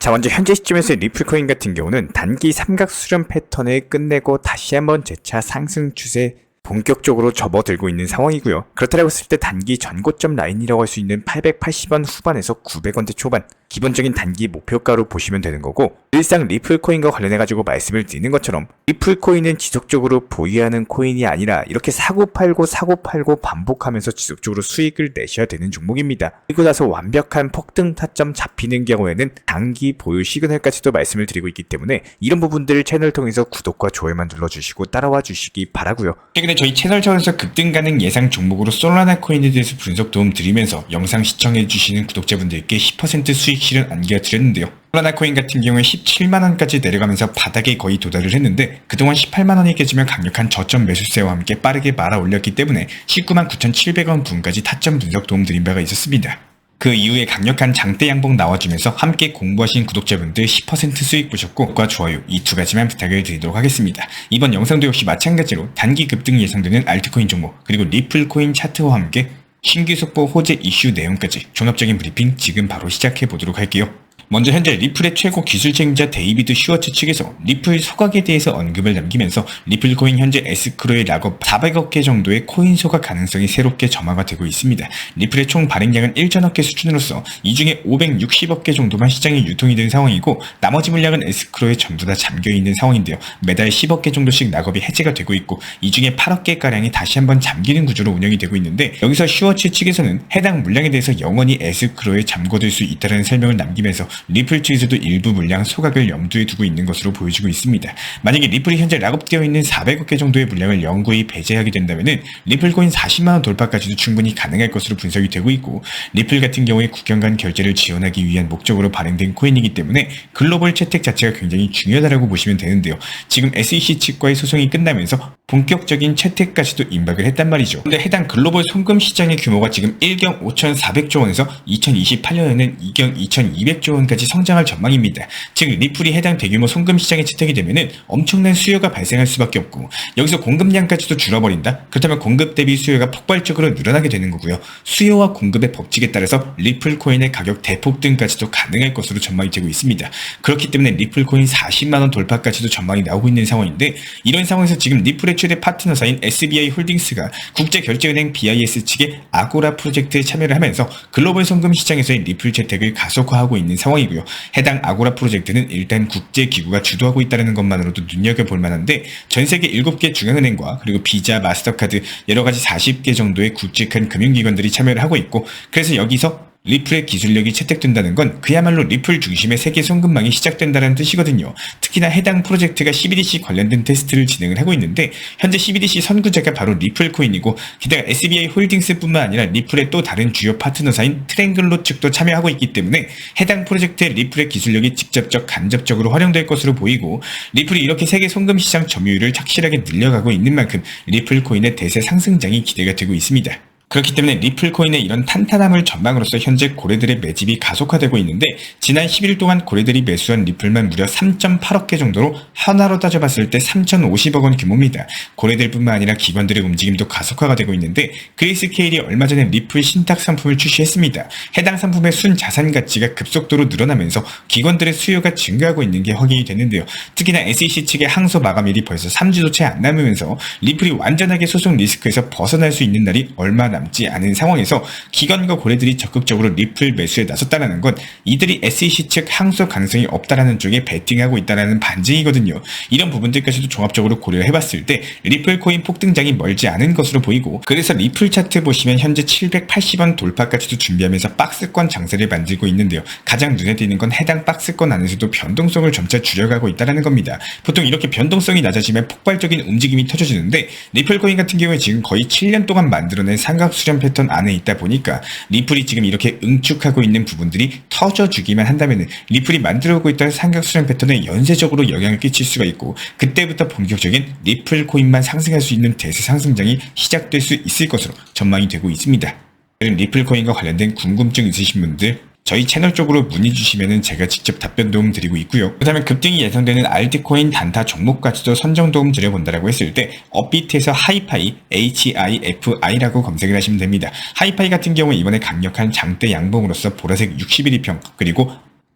자, 먼저 현재 시점에서 리플코인 같은 경우는 단기 삼각 수렴 패턴을 끝내고 다시 한번 재차 상승 추세 본격적으로 접어들고 있는 상황이고요. 그렇다고 했을 때 단기 전고점 라인이라고 할 수 있는 880원 후반에서 900원대 초반, 기본적인 단기 목표가로 보시면 되는 거고, 일상 리플코인과 관련해가지고 말씀을 드리는 것처럼 리플코인은 지속적으로 보유하는 코인이 아니라 이렇게 사고팔고 반복하면서 지속적으로 수익을 내셔야 되는 종목입니다. 그리고 나서 완벽한 폭등 타점 잡히는 경우에는 단기 보유 시그널까지도 말씀을 드리고 있기 때문에 이런 부분들을 채널을 통해서 구독과 좋아요만 눌러주시고 따라와 주시기 바라고요. 최근에 저희 채널 차원에서 급등 가능 예상 종목으로 솔라나 코인에 대해서 분석 도움 드리면서 영상 시청해주시는 구독자분들께 10% 수익 실현 안겨드렸는데요. 솔라나 코인 같은 경우에 17만원까지 내려가면서 바닥에 거의 도달을 했는데 그동안 18만원이 깨지면 강력한 저점 매수세와 함께 빠르게 말아 올렸기 때문에 19만 9,700원 부근까지 타점 분석 도움 드린 바가 있었습니다. 그 이후에 강력한 장대 양봉 나와주면서 함께 공부하신 구독자분들 10% 수익 보셨고 구독과 좋아요 이 두 가지만 부탁을 드리도록 하겠습니다. 이번 영상도 역시 마찬가지로 단기 급등 예상되는 알트코인 종목 그리고 리플코인 차트와 함께 신규 속보 호재 이슈 내용까지 종합적인 브리핑 지금 바로 시작해 보도록 할게요. 먼저 현재 리플의 최고 기술 책임자 데이비드 슈워츠 측에서 리플 소각에 대해서 언급을 남기면서 리플코인 현재 에스크로의 락업 400억 개 정도의 코인 소각 가능성이 새롭게 점화가 되고 있습니다. 리플의 총 발행량은 1천억 개 수준으로서 이 중에 560억 개 정도만 시장에 유통이 된 상황이고 나머지 물량은 에스크로에 전부 다 잠겨있는 상황인데요. 매달 10억 개 정도씩 락업이 해제가 되고 있고 이 중에 8억 개가량이 다시 한번 잠기는 구조로 운영이 되고 있는데 여기서 슈워츠 측에서는 해당 물량에 대해서 영원히 에스크로에 잠궈둘 수 있다는 설명을 남기면서 리플 측에서도 일부 물량 소각을 염두에 두고 있는 것으로 보여지고 있습니다. 만약에 리플이 현재 락업되어 있는 400억 개 정도의 물량을 영구히 배제하게 된다면 리플코인 40만원 돌파까지도 충분히 가능할 것으로 분석이 되고 있고 리플 같은 경우에 국경간 결제를 지원하기 위한 목적으로 발행된 코인이기 때문에 글로벌 채택 자체가 굉장히 중요하다고 보시면 되는데요. 지금 SEC 측과의 소송이 끝나면서 본격적인 채택까지도 임박을 했단 말이죠. 근데 해당 글로벌 송금 시장의 규모가 지금 1경 5,400조 원에서 2028년에는 2경 2,200조 원까지 성장할 전망입니다. 즉 리플이 해당 대규모 송금 시장에 채택이 되면은 엄청난 수요가 발생할 수밖에 없고 여기서 공급량까지도 줄어버린다? 그렇다면 공급 대비 수요가 폭발적으로 늘어나게 되는 거고요. 수요와 공급의 법칙에 따라서 리플 코인의 가격 대폭등까지도 가능할 것으로 전망이 되고 있습니다. 그렇기 때문에 리플 코인 40만원 돌파까지도 전망이 나오고 있는 상황인데 이런 상황에서 지금 리플의 최대 파트너사인 SBI 홀딩스가 국제결제은행 BIS 측의 아고라 프로젝트에 참여를 하면서 글로벌 송금 시장에서의 리플 채택을 가속화하고 있는 상황이고요. 해당 아고라 프로젝트는 일단 국제기구가 주도하고 있다는 것만으로도 눈여겨볼 만한데 전 세계 7개 중앙은행과 그리고 비자, 마스터카드 여러가지 40개 정도의 굵직한 금융기관들이 참여를 하고 있고 그래서 여기서 리플의 기술력이 채택된다는 건 그야말로 리플 중심의 세계 송금망이 시작된다는 뜻이거든요. 특히나 해당 프로젝트가 CBDC 관련된 테스트를 진행을 하고 있는데 현재 CBDC 선구자가 바로 리플코인이고 게다가 SBI 홀딩스뿐만 아니라 리플의 또 다른 주요 파트너사인 트랭글로 측도 참여하고 있기 때문에 해당 프로젝트에 리플의 기술력이 직접적 간접적으로 활용될 것으로 보이고 리플이 이렇게 세계 송금 시장 점유율을 확실하게 늘려가고 있는 만큼 리플코인의 대세 상승장이 기대가 되고 있습니다. 그렇기 때문에 리플코인의 이런 탄탄함을 전망으로써 현재 고래들의 매집이 가속화되고 있는데 지난 10일 동안 고래들이 매수한 리플만 무려 3.8억 개 정도로 하나로 따져봤을 때 3,050억 원 규모입니다. 고래들뿐만 아니라 기관들의 움직임도 가속화가 되고 있는데 그레이스케일이 얼마 전에 리플 신탁 상품을 출시했습니다. 해당 상품의 순자산 가치가 급속도로 늘어나면서 기관들의 수요가 증가하고 있는 게 확인이 됐는데요. 특히나 SEC 측의 항소 마감일이 벌써 3주도 채 안 남으면서 리플이 완전하게 소송 리스크에서 벗어날 수 있는 날이 얼마 남지 않은 상황에서 기관과 고래들이 적극적으로 리플 매수에 나섰다는 건 이들이 SEC 측 항소 가능성이 없다라는 쪽에 베팅하고 있다는 반증이거든요. 이런 부분들까지도 종합적으로 고려를 해봤을 때 리플 코인 폭등장이 멀지 않은 것으로 보이고 그래서 리플 차트 보시면 현재 780원 돌파까지도 준비하면서 박스권 장세를 만들고 있는데요. 가장 눈에 띄는 건 해당 박스권 안에서도 변동성을 점차 줄여가고 있다는 겁니다. 보통 이렇게 변동성이 낮아지면 폭발적인 움직임이 터져지는데 리플 코인 같은 경우에 지금 거의 7년 동안 만들어낸 삼각 수렴 패턴 안에 있다 보니까 리플이 지금 이렇게 응축하고 있는 부분들이 터져주기만 한다면 리플이 만들어오고 있다는 삼각 수렴 패턴에 연쇄적으로 영향을 끼칠 수가 있고 그때부터 본격적인 리플 코인만 상승할 수 있는 대세 상승장이 시작될 수 있을 것으로 전망이 되고 있습니다. 리플 코인과 관련된 궁금증 있으신 분들 저희 채널 쪽으로 문의 주시면 제가 직접 답변 도움 드리고 있고요. 그렇다면 급등이 예상되는 알트코인 단타 종목까지도 선정 도움 드려본다라고 했을 때 업비트에서 하이파이 HIFI라고 검색을 하시면 됩니다. 하이파이 같은 경우 이번에 강력한 장대 양봉으로서 보라색 61일평 그리고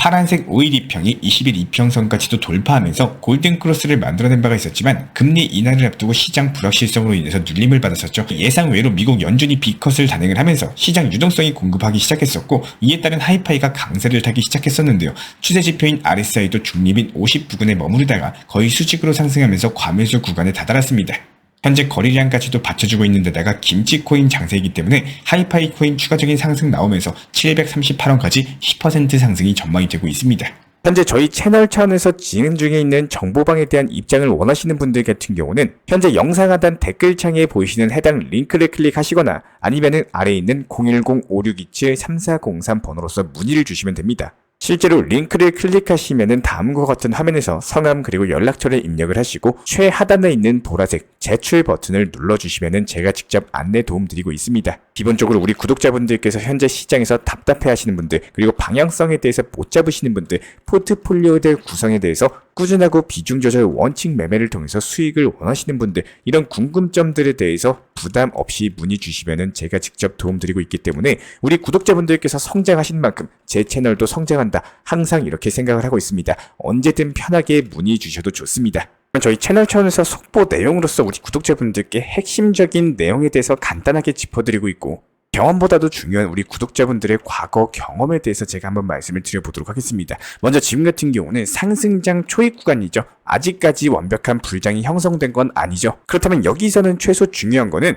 파란색 5일 2평이 20일 2평선까지도 돌파하면서 골든크로스를 만들어낸 바가 있었지만 금리 인하를 앞두고 시장 불확실성으로 인해서 눌림을 받았었죠. 예상 외로 미국 연준이 B컷을 단행을 하면서 시장 유동성이 공급하기 시작했었고, 이에 따른 하이파이가 강세를 타기 시작했었는데요. 추세 지표인 RSI도 중립인 50 부근에 머무르다가 거의 수직으로 상승하면서 과매수 구간에 다다랐습니다. 현재 거래량까지도 받쳐주고 있는 데다가 김치코인 장세이기 때문에 하이파이 코인 추가적인 상승 나오면서 738원까지 10% 상승이 전망이 되고 있습니다. 현재 저희 채널 차원에서 진행 중에 있는 정보방에 대한 입장을 원하시는 분들 같은 경우는 현재 영상 하단 댓글창에 보이시는 해당 링크를 클릭하시거나 아니면은 아래에 있는 010-5627-3403 번호로서 문의를 주시면 됩니다. 실제로 링크를 클릭하시면은 다음과 같은 화면에서 성함 그리고 연락처를 입력을 하시고 최하단에 있는 보라색 제출 버튼을 눌러주시면은 제가 직접 안내 도움 드리고 있습니다. 기본적으로 우리 구독자분들께서 현재 시장에서 답답해 하시는 분들, 그리고 방향성에 대해서 못 잡으시는 분들, 포트폴리오들 구성에 대해서 꾸준하고 비중 조절 원칙 매매를 통해서 수익을 원하시는 분들, 이런 궁금점들에 대해서 부담 없이 문의 주시면은 제가 직접 도움 드리고 있기 때문에 우리 구독자분들께서 성장하신 만큼 제 채널도 성장한다, 항상 이렇게 생각을 하고 있습니다. 언제든 편하게 문의 주셔도 좋습니다. 저희 채널 차원에서 속보 내용으로서 우리 구독자분들께 핵심적인 내용에 대해서 간단하게 짚어드리고 있고, 경험보다도 중요한 우리 구독자분들의 과거 경험에 대해서 제가 한번 말씀을 드려보도록 하겠습니다. 먼저 지금 같은 경우는 상승장 초입 구간이죠. 아직까지 완벽한 불장이 형성된 건 아니죠. 그렇다면 여기서는 최소 중요한 거는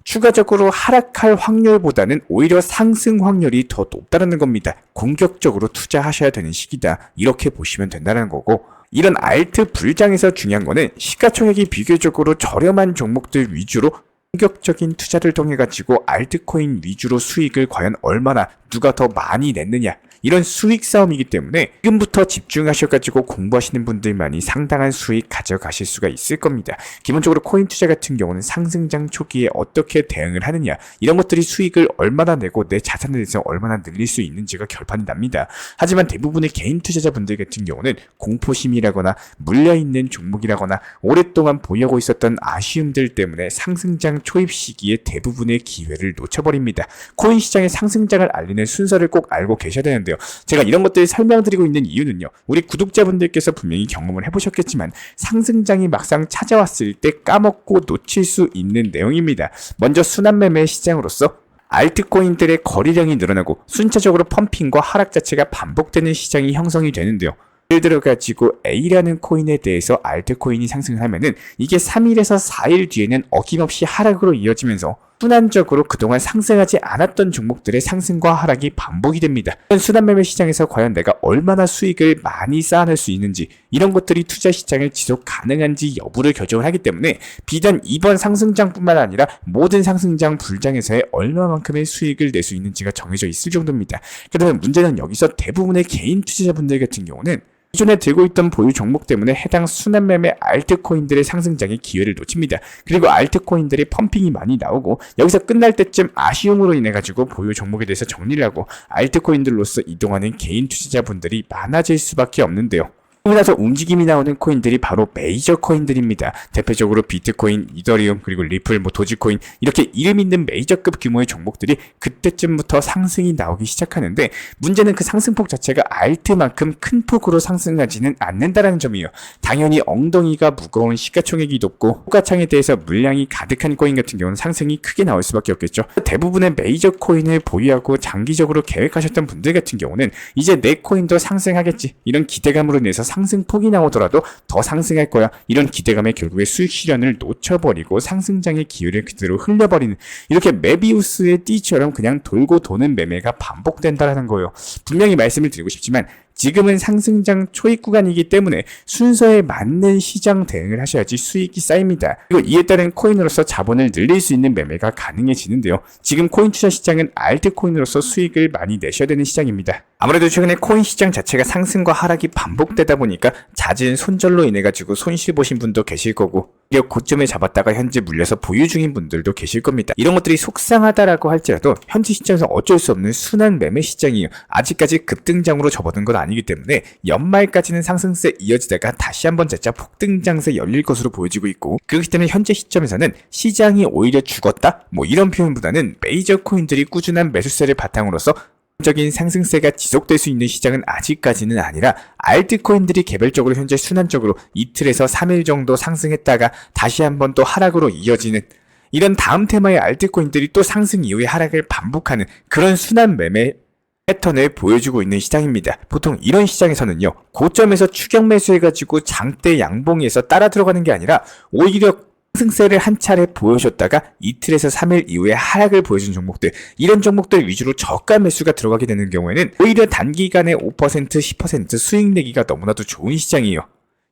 추가적으로 하락할 확률보다는 오히려 상승 확률이 더 높다는 겁니다. 공격적으로 투자하셔야 되는 시기다, 이렇게 보시면 된다는 거고, 이런 알트 불장에서 중요한 거는 시가총액이 비교적으로 저렴한 종목들 위주로 공격적인 투자를 통해 가지고 알트코인 위주로 수익을 과연 얼마나 누가 더 많이 냈느냐, 이런 수익 싸움이기 때문에 지금부터 집중하셔가지고 공부하시는 분들만이 상당한 수익 가져가실 수가 있을 겁니다. 기본적으로 코인 투자 같은 경우는 상승장 초기에 어떻게 대응을 하느냐, 이런 것들이 수익을 얼마나 내고 내 자산에 대해서 얼마나 늘릴 수 있는지가 결판이 납니다. 하지만 대부분의 개인 투자자분들 같은 경우는 공포심이라거나 물려있는 종목이라거나 오랫동안 보유하고 있었던 아쉬움들 때문에 상승장 초입 시기에 대부분의 기회를 놓쳐버립니다. 코인 시장의 상승장을 알리는 순서를 꼭 알고 계셔야 되는데요. 제가 이런 것들을 설명드리고 있는 이유는요, 우리 구독자분들께서 분명히 경험을 해보셨겠지만 상승장이 막상 찾아왔을 때 까먹고 놓칠 수 있는 내용입니다. 먼저 순환매매 시장으로서 알트코인들의 거래량이 늘어나고 순차적으로 펌핑과 하락 자체가 반복되는 시장이 형성이 되는데요. 예를 들어 가지고 A라는 코인에 대해서 알트코인이 상승을 하면은 이게 3일에서 4일 뒤에는 어김없이 하락으로 이어지면서 순환적으로 그동안 상승하지 않았던 종목들의 상승과 하락이 반복이 됩니다. 이런 순환매매 시장에서 과연 내가 얼마나 수익을 많이 쌓아낼 수 있는지, 이런 것들이 투자 시장을 지속 가능한지 여부를 결정을 하기 때문에 비단 이번 상승장뿐만 아니라 모든 상승장 불장에서의 얼마만큼의 수익을 낼 수 있는지가 정해져 있을 정도입니다. 그러면 문제는 여기서 대부분의 개인 투자자분들 같은 경우는 기존에 들고 있던 보유 종목 때문에 해당 순환매매 알트코인들의 상승장의 기회를 놓칩니다. 그리고 알트코인들이 펌핑이 많이 나오고 여기서 끝날 때쯤 아쉬움으로 인해 가지고 보유 종목에 대해서 정리를 하고 알트코인들로서 이동하는 개인 투자자분들이 많아질 수밖에 없는데요. 나서 움직임이 나오는 코인들이 바로 메이저 코인들입니다. 대표적으로 비트코인, 이더리움, 그리고 리플, 도지코인, 이렇게 이름 있는 메이저급 규모의 종목들이 그때쯤부터 상승이 나오기 시작하는데, 문제는 그 상승폭 자체가 알트만큼 큰 폭으로 상승하지는 않는다는 점이에요. 당연히 엉덩이가 무거운 시가총액이 높고 호가창에 대해서 물량이 가득한 코인 같은 경우는 상승이 크게 나올 수밖에 없겠죠. 대부분의 메이저 코인을 보유하고 장기적으로 계획하셨던 분들 같은 경우는 이제 내 코인도 상승하겠지, 이런 기대감으로 인해서 상승폭이 나오더라도 더 상승할 거야, 이런 기대감에 결국에 수익 실현을 놓쳐버리고 상승장의 기회를 그대로 흘려버리는, 이렇게 메비우스의 띠처럼 그냥 돌고 도는 매매가 반복된다는 거예요. 분명히 말씀을 드리고 싶지만 지금은 상승장 초입 구간이기 때문에 순서에 맞는 시장 대응을 하셔야지 수익이 쌓입니다. 그리고 이에 따른 코인으로서 자본을 늘릴 수 있는 매매가 가능해지는데요. 지금 코인 투자 시장은 알트코인으로서 수익을 많이 내셔야 되는 시장입니다. 아무래도 최근에 코인 시장 자체가 상승과 하락이 반복되다 보니까 잦은 손절로 인해 가지고 손실 보신 분도 계실 거고, 고점에 잡았다가 현재 물려서 보유 중인 분들도 계실 겁니다. 이런 것들이 속상하다라고 할지라도 현재 시장에서 어쩔 수 없는 순환 매매 시장이에요. 아직까지 급등장으로 접어든 건 아니기 때문에 연말까지는 상승세 이어지다가 다시 한번 재차 폭등장세 열릴 것으로 보여지고 있고, 그렇기 때문에 현재 시점에서는 시장이 오히려 죽었다? 이런 표현보다는 메이저 코인들이 꾸준한 매수세를 바탕으로서 적인 상승세가 지속될 수 있는 시장은 아직까지는 아니라 알트코인들이 개별적으로 현재 순환적으로 이틀에서 3일 정도 상승했다가 다시 한번 또 하락으로 이어지는 이런 다음 테마의 알트코인들이 또 상승 이후에 하락을 반복하는 그런 순환 매매 패턴을 보여주고 있는 시장입니다. 보통 이런 시장에서는요, 고점에서 추격 매수해가지고 장대 양봉에서 따라 들어가는 게 아니라 오히려 상승세를 한 차례 보여줬다가 이틀에서 3일 이후에 하락을 보여준 종목들, 이런 종목들 위주로 저가 매수가 들어가게 되는 경우에는 오히려 단기간에 5%, 10% 수익 내기가 너무나도 좋은 시장이에요.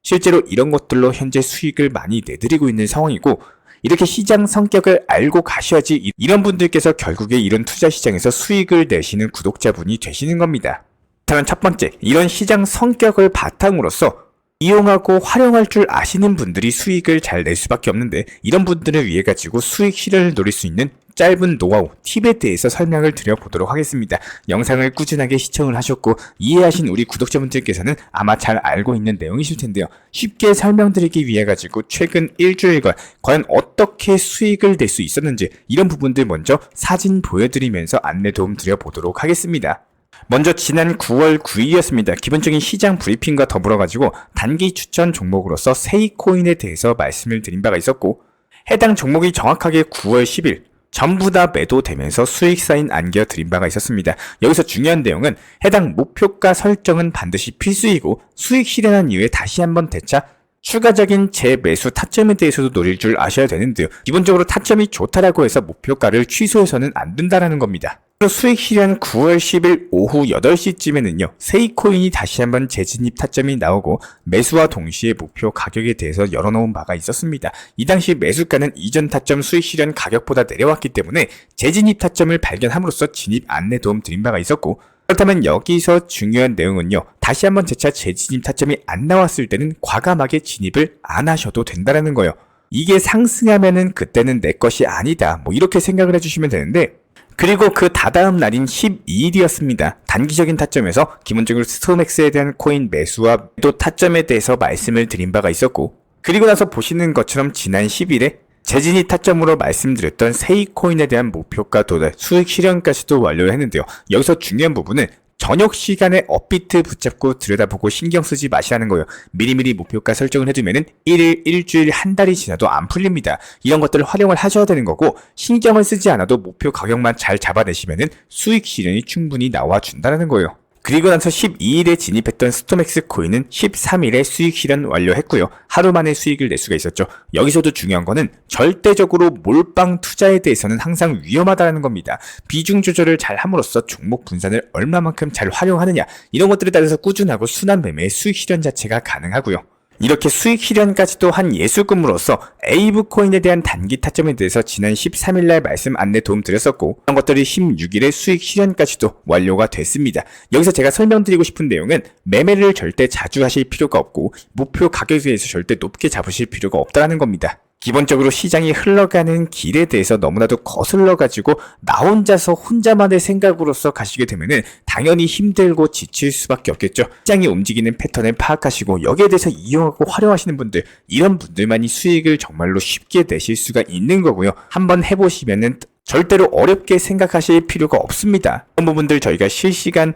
실제로 이런 것들로 현재 수익을 많이 내드리고 있는 상황이고, 이렇게 시장 성격을 알고 가셔야지 이런 분들께서 결국에 이런 투자 시장에서 수익을 내시는 구독자분이 되시는 겁니다. 다만 첫 번째, 이런 시장 성격을 바탕으로서 이용하고 활용할 줄 아시는 분들이 수익을 잘 낼 수밖에 없는데, 이런 분들을 위해 가지고 수익 실현을 노릴 수 있는 짧은 노하우, 팁에 대해서 설명을 드려보도록 하겠습니다. 영상을 꾸준하게 시청을 하셨고 이해하신 우리 구독자분들께서는 아마 잘 알고 있는 내용이실 텐데요. 쉽게 설명드리기 위해 가지고 최근 일주일간 과연 어떻게 수익을 낼 수 있었는지 이런 부분들 먼저 사진 보여드리면서 안내 도움 드려보도록 하겠습니다. 먼저 지난 9월 9일이었습니다. 기본적인 시장 브리핑과 더불어 가지고 단기 추천 종목으로서 세이코인에 대해서 말씀을 드린 바가 있었고, 해당 종목이 정확하게 9월 10일 전부 다 매도되면서 수익 사인 안겨드린 바가 있었습니다. 여기서 중요한 내용은 해당 목표가 설정은 반드시 필수이고, 수익 실현한 이후에 다시 한번 되차 추가적인 재매수 타점에 대해서도 노릴 줄 아셔야 되는데요. 기본적으로 타점이 좋다라고 해서 목표가를 취소해서는 안 된다라는 겁니다. 수익 실현 9월 10일 오후 8시쯤에는요, 세이코인이 다시 한번 재진입 타점이 나오고 매수와 동시에 목표 가격에 대해서 열어놓은 바가 있었습니다. 이 당시 매수가는 이전 타점 수익 실현 가격보다 내려왔기 때문에 재진입 타점을 발견함으로써 진입 안내 도움 드린 바가 있었고, 그렇다면 여기서 중요한 내용은요, 다시 한번 재차 재진입 타점이 안 나왔을 때는 과감하게 진입을 안 하셔도 된다는 거예요. 이게 상승하면은 그때는 내 것이 아니다, 뭐 이렇게 생각을 해주시면 되는데, 그리고 그 다다음 날인 12일이었습니다. 단기적인 타점에서 기본적으로 스토맥스에 대한 코인 매수와 또 타점에 대해서 말씀을 드린 바가 있었고, 그리고 나서 보시는 것처럼 지난 10일에 재진입 타점으로 말씀드렸던 세이코인에 대한 목표가 도달, 수익 실현까지도 완료를 했는데요. 여기서 중요한 부분은 저녁 시간에 업비트 붙잡고 들여다보고 신경 쓰지 마시라는 거예요. 미리미리 목표가 설정을 해두면은 1일, 일주일, 한 달이 지나도 안 풀립니다. 이런 것들을 활용을 하셔야 되는 거고, 신경을 쓰지 않아도 목표 가격만 잘 잡아내시면은 수익 실현이 충분히 나와준다는 거예요. 그리고 나서 12일에 진입했던 스토맥스 코인은 13일에 수익 실현 완료했고요. 하루 만에 수익을 낼 수가 있었죠. 여기서도 중요한 거는 절대적으로 몰빵 투자에 대해서는 항상 위험하다는 겁니다. 비중 조절을 잘 함으로써 종목 분산을 얼마만큼 잘 활용하느냐, 이런 것들에 따라서 꾸준하고 순환 매매의 수익 실현 자체가 가능하고요. 이렇게 수익 실현까지도 한 예수금으로서 에이브 코인에 대한 단기 타점에 대해서 지난 13일날 말씀 안내 도움 드렸었고, 그런 것들이 16일에 수익 실현까지도 완료가 됐습니다. 여기서 제가 설명드리고 싶은 내용은 매매를 절대 자주 하실 필요가 없고, 목표 가격에 대해서 절대 높게 잡으실 필요가 없다는 겁니다. 기본적으로 시장이 흘러가는 길에 대해서 너무나도 거슬러가지고 나 혼자서 혼자만의 생각으로서 가시게 되면은 당연히 힘들고 지칠 수밖에 없겠죠. 시장이 움직이는 패턴을 파악하시고 여기에 대해서 이용하고 활용하시는 분들, 이런 분들만이 수익을 정말로 쉽게 내실 수가 있는 거고요. 한번 해보시면은 절대로 어렵게 생각하실 필요가 없습니다. 이런 부분들 저희가 실시간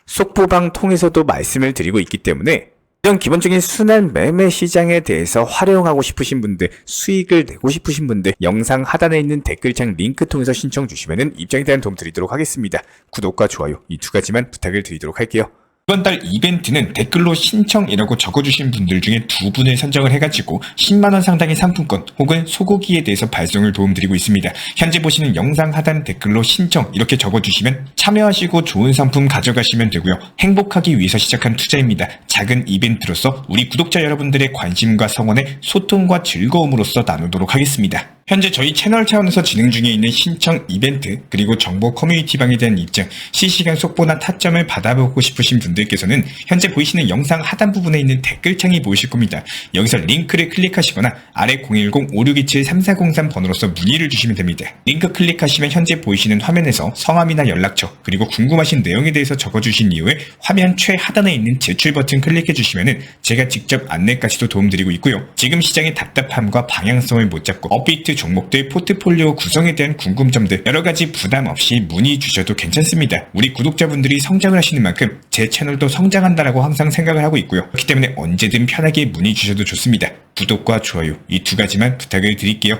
속보방 통해서도 말씀을 드리고 있기 때문에 이런 기본적인 순환 매매 시장에 대해서 활용하고 싶으신 분들, 수익을 내고 싶으신 분들, 영상 하단에 있는 댓글창 링크 통해서 신청 주시면 입장에 대한 도움 드리도록 하겠습니다. 구독과 좋아요, 이 두 가지만 부탁을 드리도록 할게요. 이번 달 이벤트는 댓글로 신청이라고 적어주신 분들 중에 2분을 선정을 해가지고 10만원 상당의 상품권 혹은 소고기에 대해서 발송을 도움드리고 있습니다. 현재 보시는 영상 하단 댓글로 신청 이렇게 적어주시면 참여하시고 좋은 상품 가져가시면 되고요. 행복하기 위해서 시작한 투자입니다. 작은 이벤트로서 우리 구독자 여러분들의 관심과 성원에 소통과 즐거움으로써 나누도록 하겠습니다. 현재 저희 채널 차원에서 진행 중에 있는 신청 이벤트, 그리고 정보 커뮤니티방에 대한 입장, 실시간 속보나 타점을 받아보고 싶으신 분들께서는 현재 보이시는 영상 하단 부분에 있는 댓글창이 보이실 겁니다. 여기서 링크를 클릭하시거나 아래 010-5627-3403 번호로서 문의를 주시면 됩니다. 링크 클릭하시면 현재 보이시는 화면에서 성함이나 연락처, 그리고 궁금하신 내용에 대해서 적어주신 이후에 화면 최하단에 있는 제출 버튼 클릭해 주시면 제가 직접 안내까지도 도움드리고 있고요. 지금 시장의 답답함과 방향성을 못 잡고 업비트 종목들 포트폴리오 구성에 대한 궁금점들 여러가지 부담 없이 문의 주셔도 괜찮습니다. 우리 구독자분들이 성장을 하시는 만큼 제 채널도 성장한다라고 항상 생각을 하고 있고요. 그렇기 때문에 언제든 편하게 문의 주셔도 좋습니다. 구독과 좋아요 이 두 가지만 부탁을 드릴게요.